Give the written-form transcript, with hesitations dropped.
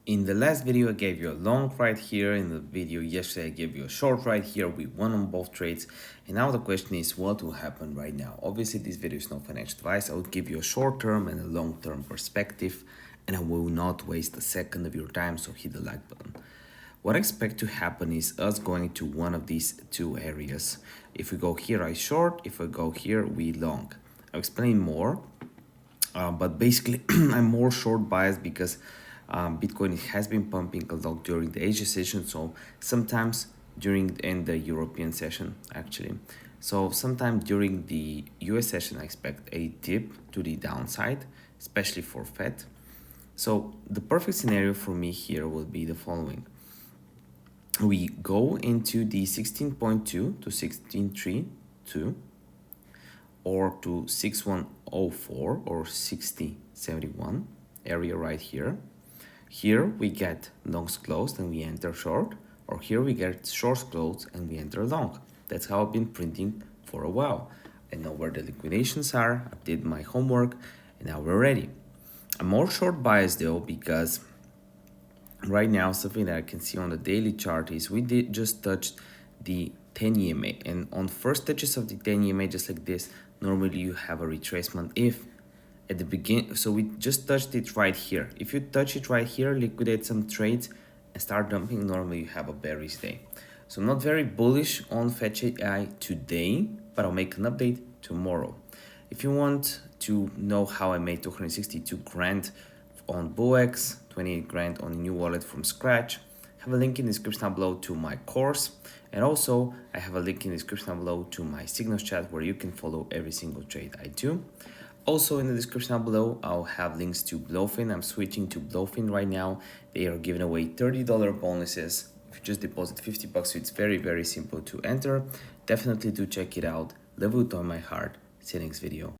In the last video, I gave you a long right here. In the video yesterday, I gave you a short right here. We won on both trades. And now the question is, what will happen right now? Obviously, this video is not financial advice. I will give you a short-term and a long-term perspective, and I will not waste a second of your time, so hit the like button. What I expect to happen is us going to one of these two areas. If we go here, I short. If we go here, we long. I'll explain more. But basically, I'm more short biased because Bitcoin has been pumping a lot during the Asia session, so sometimes during the European session actually. So sometime during the US session, I expect a dip to the downside, especially for FET. So the perfect scenario for me here will be the following. We go into the 16.2 to 16.32 or to 6104 or 6071 area right here. Here we get longs closed and we enter short, or here we get shorts closed and we enter long. That's how I've been printing for a while. I know where the liquidations are, I did my homework, and now we're ready. I'm more short biased though, because right now something that I can see on the daily chart is we did just touched the 10 EMA, and on first touches of the 10 EMA, just like this, normally you have a retracement if at the beginning. So we just touched it right here. If you touch it right here, liquidate some trades and start dumping, normally you have a bearish day. So I'm not very bullish on fetch.ai today, but I'll make an update tomorrow. If you want to know how I made 262 grand on VOOX, 28 grand on a new wallet from scratch, have a link in the description down below to my course, and also I have a link in the description down below to my signals chat where you can follow every single trade I do. Also in the description down below, I'll have links to BLOFIN. I'm switching to BLOFIN right now. They are giving away $30 bonuses if you just deposit 50 bucks. So it's very, very simple to enter. Definitely do check it out. Love it on my heart. See you next video.